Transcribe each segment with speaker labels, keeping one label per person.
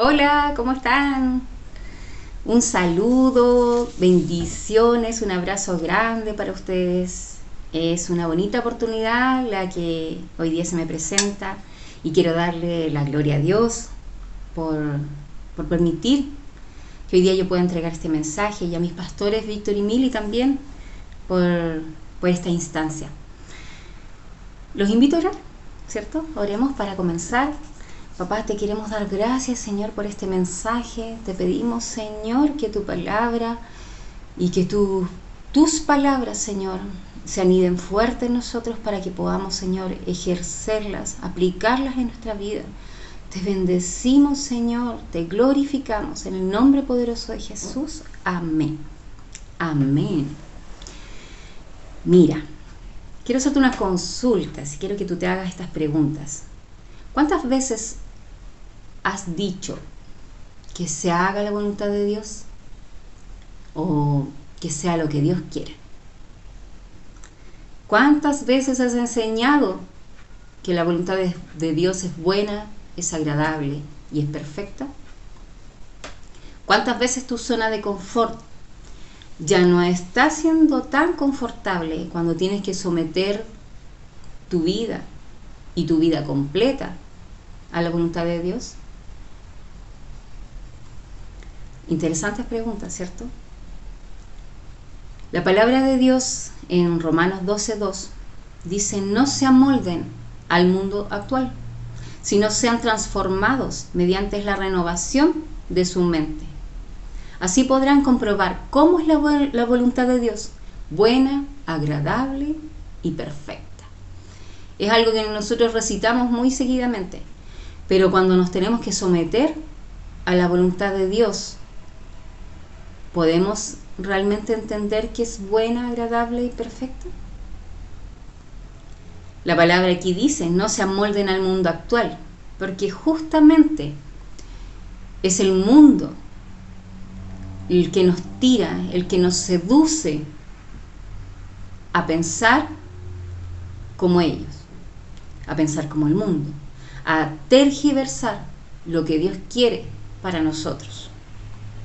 Speaker 1: Hola, ¿cómo están? Un saludo, bendiciones, un abrazo grande para ustedes. Es una bonita oportunidad la que hoy día se me presenta y quiero darle la gloria a Dios por, por permitir que hoy día yo pueda entregar este mensaje y a mis pastores Víctor y Mili también por, por esta instancia. Los invito a orar, ¿cierto? Oremos para comenzar. Papá, te queremos dar gracias, Señor, por este mensaje. Te pedimos, Señor, que tu palabra y que tus palabras, Señor, se aniden fuerte en nosotros para que podamos, Señor, ejercerlas, aplicarlas en nuestra vida. Te bendecimos, Señor, te glorificamos en el nombre poderoso de Jesús. Amén. Amén. Mira, quiero hacerte una consulta, si quiero que tú te hagas estas preguntas. ¿Cuántas veces has dicho que se haga la voluntad de Dios o que sea lo que Dios quiere? ¿Cuántas veces has enseñado que la voluntad de Dios es buena, es agradable y es perfecta? ¿Cuántas veces tu zona de confort ya no está siendo tan confortable cuando tienes que someter tu vida y tu vida completa a la voluntad de Dios? Interesantes preguntas, ¿cierto? La palabra de Dios en Romanos 12:2 dice: no se amolden al mundo actual, sino sean transformados mediante la renovación de su mente. Así podrán comprobar cómo es la voluntad de Dios, buena, agradable y perfecta. Es algo que nosotros recitamos muy seguidamente, pero cuando nos tenemos que someter a la voluntad de Dios, ¿podemos realmente entender que es buena, agradable y perfecta? La palabra aquí dice: no se amolden al mundo actual, porque justamente es el mundo el que nos tira, el que nos seduce a pensar como ellos, a pensar como el mundo, a tergiversar lo que Dios quiere para nosotros,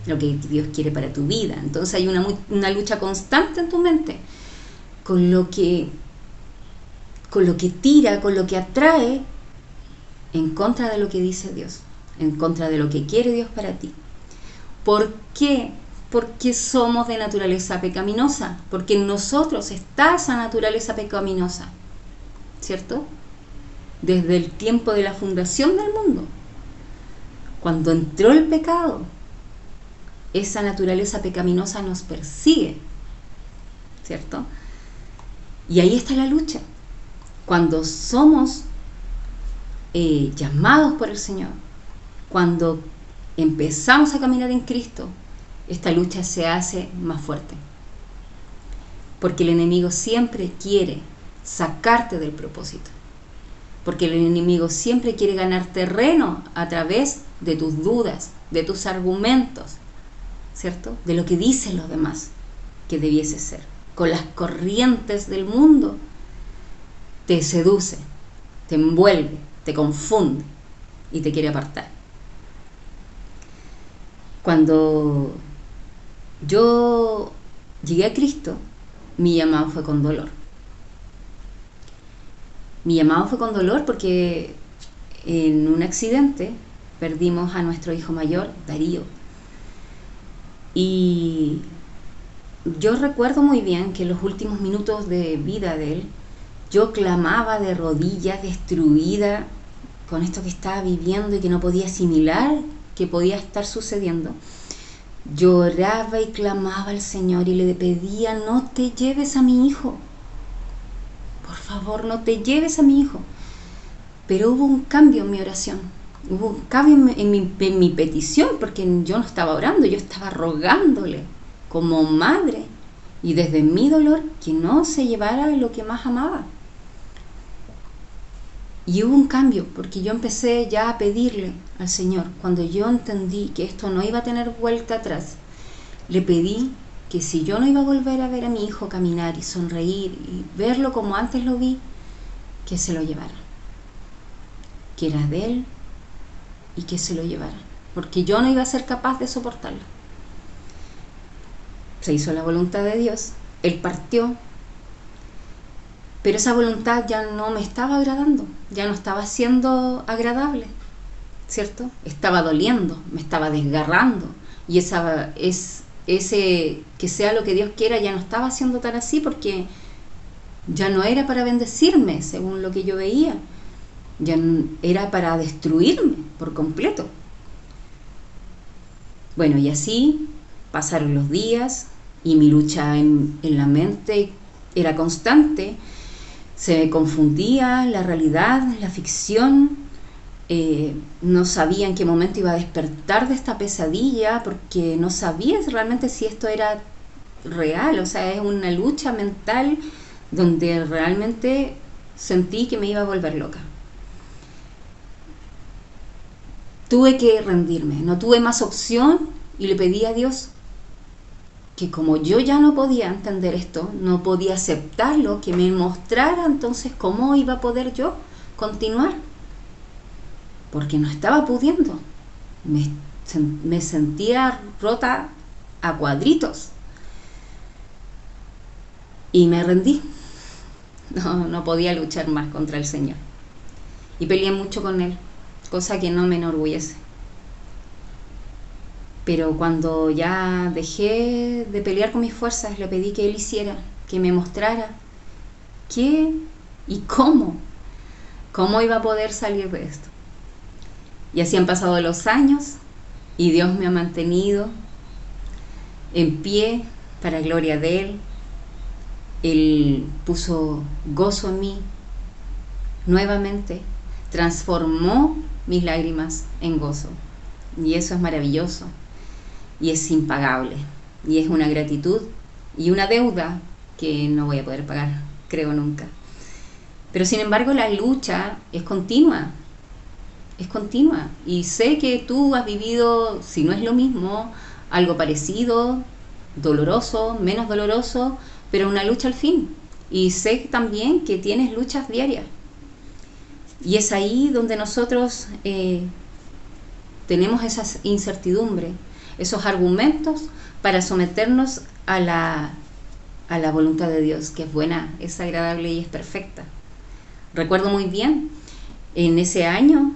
Speaker 1: lo que Dios quiere para tu vida. Entonces hay una lucha constante en tu mente con lo que tira, con lo que atrae, en contra de lo que dice Dios, en contra de lo que quiere Dios para ti. ¿Por qué? Porque somos de naturaleza pecaminosa, porque en nosotros está esa naturaleza pecaminosa, ¿cierto? Desde el tiempo de la fundación del mundo, cuando entró el pecado, esa naturaleza pecaminosa nos persigue, ¿cierto? Y ahí está la lucha. Cuando somos llamados por el Señor, cuando empezamos a caminar en Cristo, esta lucha se hace más fuerte. Porque el enemigo siempre quiere sacarte del propósito. Porque el enemigo siempre quiere ganar terreno a través de tus dudas, de tus argumentos, ¿cierto? De lo que dicen los demás que debiese ser. Con las corrientes del mundo te seduce, te envuelve, te confunde y te quiere apartar. Cuando yo llegué a Cristo, mi llamado fue con dolor. Mi llamado fue con dolor porque en un accidente perdimos a nuestro hijo mayor, Darío. Y yo recuerdo muy bien que en los últimos minutos de vida de él, yo clamaba de rodillas, destruida, con esto que estaba viviendo y que no podía asimilar que podía estar sucediendo. Lloraba y clamaba al Señor y le pedía: no te lleves a mi hijo, por favor, no te lleves a mi hijo. Pero hubo un cambio en mi oración, hubo un cambio en mi petición, porque yo no estaba orando, yo estaba rogándole como madre y desde mi dolor que no se llevara lo que más amaba. Y hubo un cambio, porque yo empecé ya a pedirle al Señor. Cuando yo entendí que esto no iba a tener vuelta atrás, le pedí que si yo no iba a volver a ver a mi hijo caminar y sonreír y verlo como antes lo vi, que se lo llevara, que era de él y que se lo llevara. porque yo no iba a ser capaz de soportarlo. Se hizo la voluntad de Dios, Él partió, pero esa voluntad ya no me estaba agradando, ya no estaba siendo agradable, ¿cierto? Estaba doliendo, me estaba desgarrando, y ese que sea lo que Dios quiera ya no estaba siendo tan así, porque ya no era para bendecirme, según lo que yo veía, ya era para destruirme por completo. Bueno, y así pasaron los días y mi lucha en la mente era constante. Se me confundía la realidad, la ficción. No sabía en qué momento iba a despertar de esta pesadilla, porque no sabía realmente si esto era real. O sea, es una lucha mental donde realmente sentí que me iba a volver loca. Tuve que rendirme, no tuve más opción, y le pedí a Dios que, como yo ya no podía entender esto, no podía aceptarlo, que me mostrara entonces cómo iba a poder yo continuar, porque no estaba pudiendo. Me sentía rota a cuadritos y me rendí. No podía luchar más contra el Señor, y peleé mucho con Él, cosa que no me enorgullece. Pero cuando ya dejé de pelear con mis fuerzas, le pedí que Él hiciera, que me mostrara qué y cómo iba a poder salir de esto. Y así han pasado los años y Dios me ha mantenido en pie para gloria de Él. Él puso gozo en mí nuevamente, transformó mis lágrimas en gozo, y eso es maravilloso y es impagable, y es una gratitud y una deuda que no voy a poder pagar, creo, nunca. Pero sin embargo la lucha es continua, y sé que tú has vivido, si no es lo mismo, algo parecido, doloroso, menos doloroso, pero una lucha al fin. Y sé también que tienes luchas diarias, y es ahí donde nosotros tenemos esa incertidumbre, esos argumentos para someternos a la voluntad de Dios, que es buena, es agradable y es perfecta. Recuerdo muy bien, en ese año,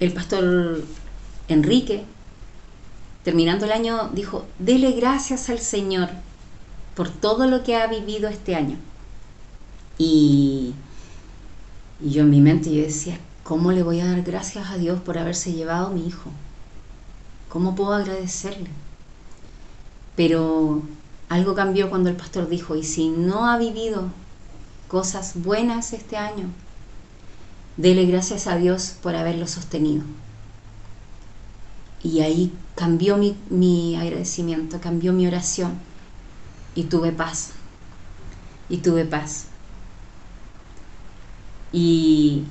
Speaker 1: el pastor Enrique, terminando el año, dijo: dele gracias al Señor por todo lo que ha vivido este año. Y yo en mi mente yo decía: ¿cómo le voy a dar gracias a Dios por haberse llevado a mi hijo? ¿Cómo puedo agradecerle? Pero algo cambió cuando el pastor dijo: y si no ha vivido cosas buenas este año, dele gracias a Dios por haberlo sostenido. Y ahí cambió mi agradecimiento, cambió mi oración, y tuve paz. Y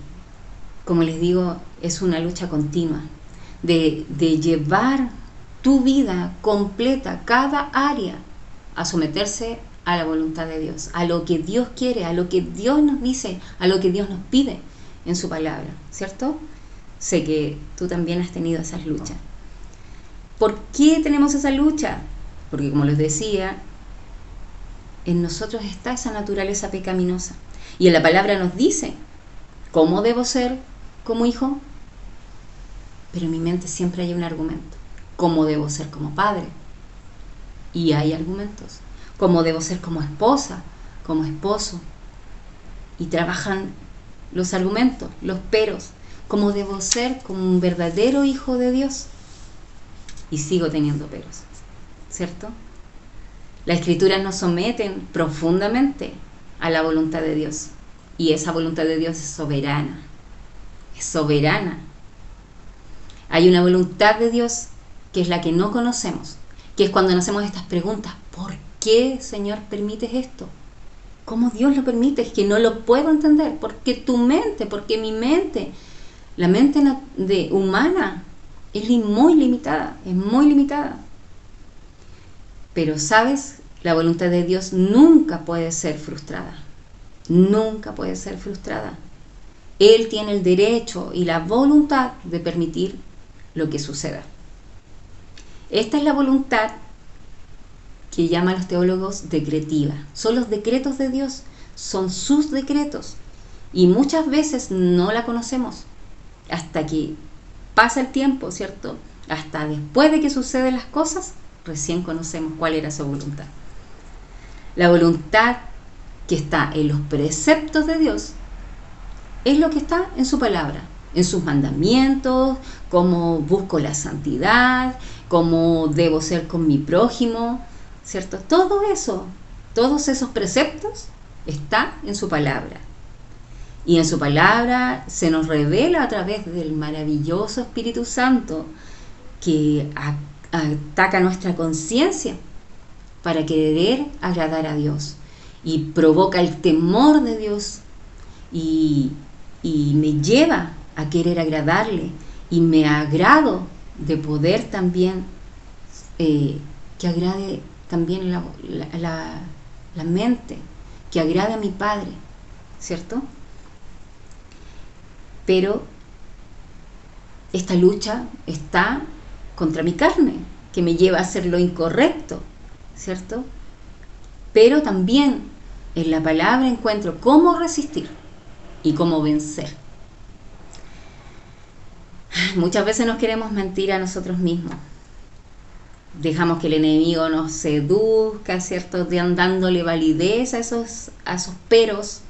Speaker 1: como les digo, es una lucha continua de llevar tu vida completa, cada área, a someterse a la voluntad de Dios, a lo que Dios quiere, a lo que Dios nos dice, a lo que Dios nos pide en su palabra, ¿cierto? Sé que tú también has tenido esas luchas. ¿Por qué tenemos esa lucha? Porque, como les decía, en nosotros está esa naturaleza pecaminosa, y en la palabra nos dice cómo debo ser como hijo, pero en mi mente siempre hay un argumento: cómo debo ser como padre, y hay argumentos: cómo debo ser como esposa, como esposo, y trabajan los argumentos, los peros: cómo debo ser como un verdadero hijo de Dios, y sigo teniendo peros, ¿cierto? Las escrituras nos someten profundamente a la voluntad de Dios, y esa voluntad de Dios es soberana, es soberana. Hay una voluntad de Dios que es la que no conocemos, que es cuando nos hacemos estas preguntas: ¿por qué, Señor, permites esto? ¿Cómo Dios lo permite? Es que no lo puedo entender, porque tu mente, porque mi mente, la mente humana es muy limitada, es muy limitada. Pero, ¿sabes? La voluntad de Dios nunca puede ser frustrada, nunca puede ser frustrada. Él tiene el derecho y la voluntad de permitir lo que suceda. Esta es la voluntad que llaman los teólogos decretiva. Son los decretos de Dios, son sus decretos. Y muchas veces no la conocemos hasta que pasa el tiempo, ¿cierto? Hasta después de que suceden las cosas, recién conocemos cuál era su voluntad. La voluntad que está en los preceptos de Dios es lo que está en su palabra, en sus mandamientos, cómo busco la santidad, cómo debo ser con mi prójimo, ¿cierto? Todo eso, todos esos preceptos están en su palabra. Y en su palabra se nos revela a través del maravilloso Espíritu Santo que ataca nuestra conciencia para querer agradar a Dios y provoca el temor de Dios y me lleva a querer agradarle y me agrado de poder también que agrade también la mente, que agrade a mi Padre, ¿cierto? Pero esta lucha está contra mi carne, que me lleva a hacer lo incorrecto, ¿cierto? Pero también en la palabra encuentro cómo resistir y cómo vencer. Muchas veces nos queremos mentir a nosotros mismos. Dejamos que el enemigo nos seduzca, ¿cierto? Dándole validez a esos peros,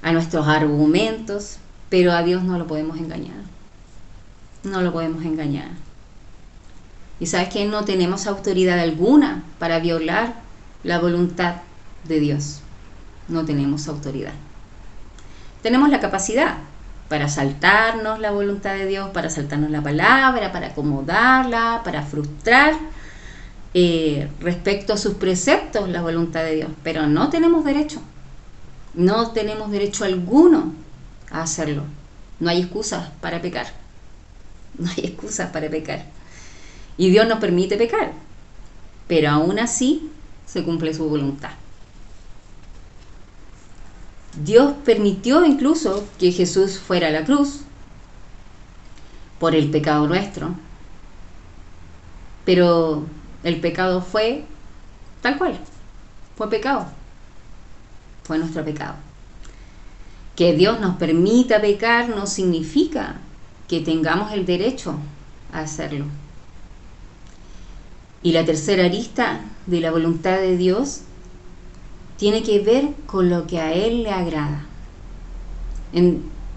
Speaker 1: a nuestros argumentos, pero a Dios no lo podemos engañar. No lo podemos engañar. Y sabes que no tenemos autoridad alguna para violar la voluntad de Dios. No tenemos autoridad. Tenemos la capacidad para saltarnos la voluntad de Dios, para saltarnos la palabra, para acomodarla, para frustrar respecto a sus preceptos la voluntad de Dios. Pero no tenemos derecho. No tenemos derecho alguno a hacerlo. No hay excusas para pecar. No hay excusas para pecar. Y Dios nos permite pecar, pero aún así se cumple su voluntad. Dios permitió incluso que Jesús fuera a la cruz por el pecado nuestro, pero el pecado fue tal cual, fue pecado, fue nuestro pecado. Que Dios nos permita pecar no significa que tengamos el derecho a hacerlo. Y la tercera arista de la voluntad de Dios tiene que ver con lo que a Él le agrada.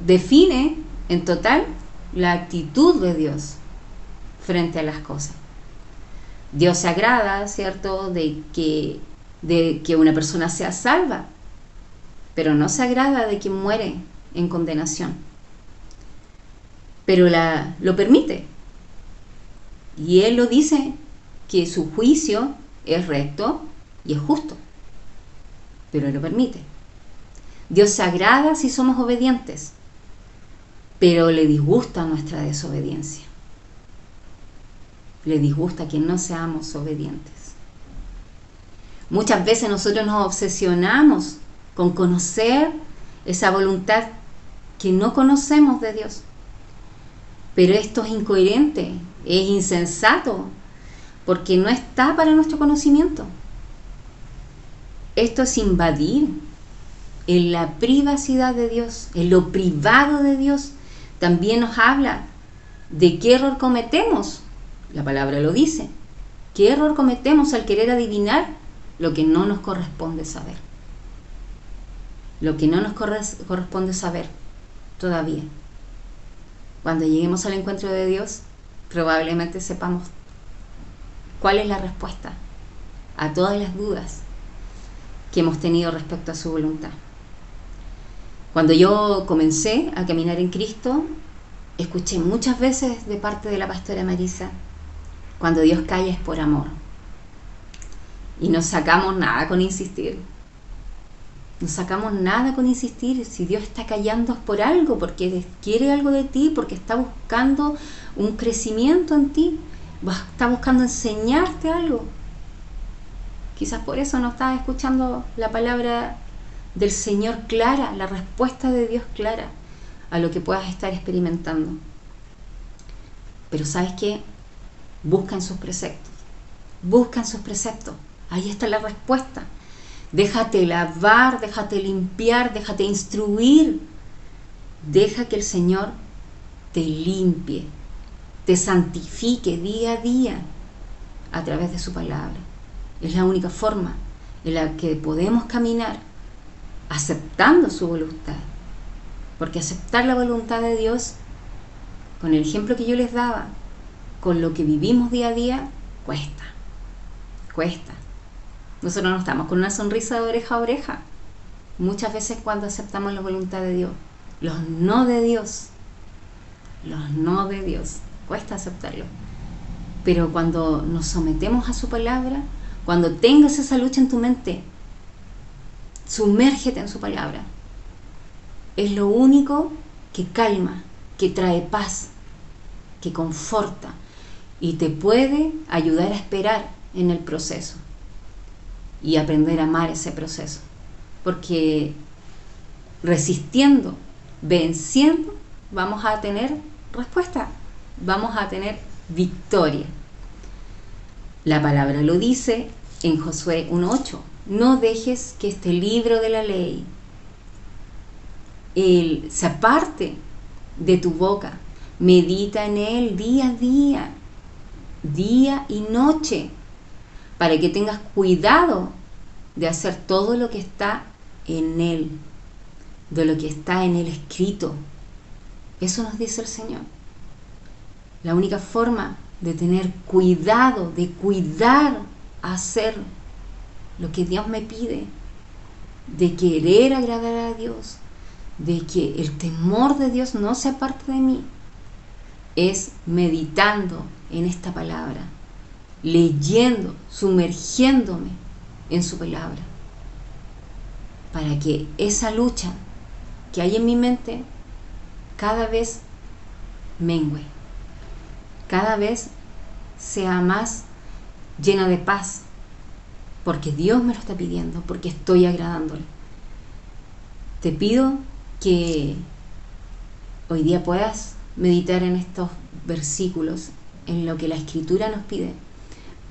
Speaker 1: Define en total la actitud de Dios frente a las cosas. Dios se agrada, ¿cierto?, de que una persona sea salva, pero no se agrada de que muere en condenación. Pero lo permite. Y Él lo dice, que su juicio es recto y es justo, pero Él lo permite. Dios se agrada si somos obedientes, pero le disgusta nuestra desobediencia. Le disgusta que no seamos obedientes. Muchas veces nosotros nos obsesionamos con conocer esa voluntad que no conocemos de Dios. Pero esto es incoherente, es insensato, porque no está para nuestro conocimiento. Esto es invadir en la privacidad de Dios, en lo privado de Dios. También nos habla de qué error cometemos. La palabra lo dice. ¿Qué error cometemos al querer adivinar lo que no nos corresponde saber? Lo que no nos corresponde saber todavía. Cuando lleguemos al encuentro de Dios, probablemente sepamos cuál es la respuesta a todas las dudas que hemos tenido respecto a su voluntad. Cuando yo comencé a caminar en Cristo, escuché muchas veces de parte de la pastora Marisa, cuando Dios calla es por amor. Y no sacamos nada con insistir. No sacamos nada con insistir. Si Dios está callando es por algo, porque quiere algo de ti, porque está buscando un crecimiento en ti, está buscando enseñarte algo. Quizás por eso no estás escuchando la palabra del Señor clara, la respuesta de Dios clara a lo que puedas estar experimentando. Pero ¿sabes qué? Busca en sus preceptos. Busca en sus preceptos. Ahí está la respuesta. Déjate lavar, déjate limpiar, déjate instruir. Deja que el Señor te limpie, te santifique día a día a través de su palabra. Es la única forma en la que podemos caminar aceptando su voluntad. Porque aceptar la voluntad de Dios, con el ejemplo que yo les daba, con lo que vivimos día a día, cuesta. Nosotros no estamos con una sonrisa de oreja a oreja. Muchas veces cuando aceptamos la voluntad de Dios, los no de Dios, cuesta aceptarlo. Pero cuando nos sometemos a su palabra, cuando tengas esa lucha en tu mente, sumérgete en su palabra. Es lo único que calma, que trae paz, que conforta y te puede ayudar a esperar en el proceso y aprender a amar ese proceso. Porque resistiendo, venciendo, vamos a tener respuesta, vamos a tener victoria. La palabra lo dice en Josué 1:8. No dejes que este libro de la ley se aparte de tu boca. Medita en él día a día, día y noche, para que tengas cuidado de hacer todo lo que está en él, de lo que está en él escrito. Eso nos dice el Señor. La única forma de tener cuidado, de cuidar hacer lo que Dios me pide, de querer agradar a Dios, de que el temor de Dios no se aparte de mí, es meditando en esta palabra, leyendo, sumergiéndome en su palabra, para que esa lucha que hay en mi mente cada vez mengüe, cada vez sea más llena de paz, porque Dios me lo está pidiendo, porque estoy agradándole. Te pido que hoy día puedas meditar en estos versículos, en lo que la Escritura nos pide.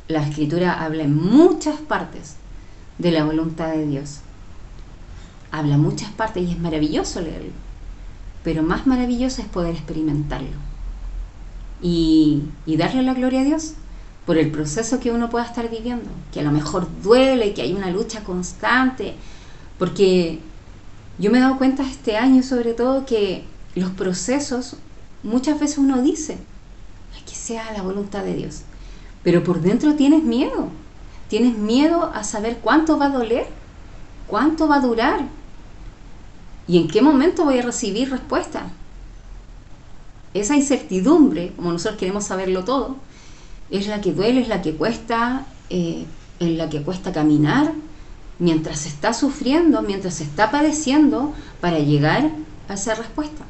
Speaker 1: La Escritura habla en muchas partes de la voluntad de Dios. Habla en muchas partes y es maravilloso leerlo, pero más maravilloso es poder experimentarlo y darle la gloria a Dios por el proceso que uno pueda estar viviendo, que a lo mejor duele, que hay una lucha constante, porque yo me he dado cuenta este año sobre todo que los procesos, muchas veces uno dice que sea la voluntad de Dios, pero por dentro tienes miedo a saber cuánto va a doler, cuánto va a durar y en qué momento voy a recibir respuesta. Esa incertidumbre, como nosotros queremos saberlo todo, es la que duele, es la que cuesta, es la que cuesta caminar mientras se está sufriendo, mientras se está padeciendo, para llegar a esa respuesta.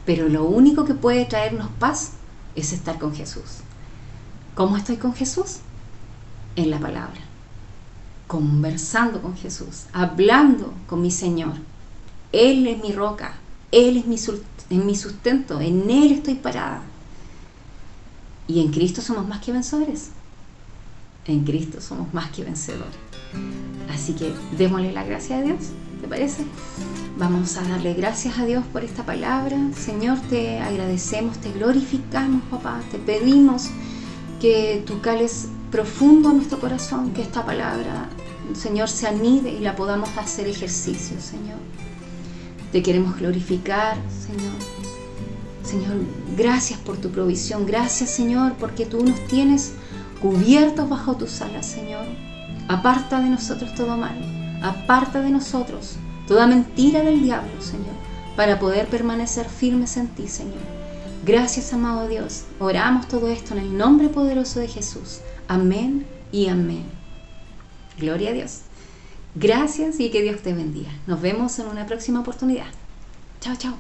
Speaker 1: Pero lo único que puede traernos paz es estar con Jesús. ¿Cómo estoy con Jesús? En la palabra, conversando con Jesús, hablando con mi Señor. Él es mi roca, Él es mi sustento, en Él estoy parada. Y en Cristo somos más que vencedores. En Cristo somos más que vencedores. Así que démosle la gracia a Dios, ¿te parece? Vamos a darle gracias a Dios por esta palabra. Señor, te agradecemos, te glorificamos, papá. Te pedimos que tú cales profundo en nuestro corazón, que esta palabra, Señor, se anide y la podamos hacer ejercicio, Señor. Te queremos glorificar, Señor. Señor, gracias por tu provisión. Gracias, Señor, porque tú nos tienes cubiertos bajo tus alas, Señor. Aparta de nosotros todo mal. Aparta de nosotros toda mentira del diablo, Señor, para poder permanecer firmes en ti, Señor. Gracias, amado Dios. Oramos todo esto en el nombre poderoso de Jesús. Amén y amén. Gloria a Dios. Gracias y que Dios te bendiga. Nos vemos en una próxima oportunidad. Chao, chao.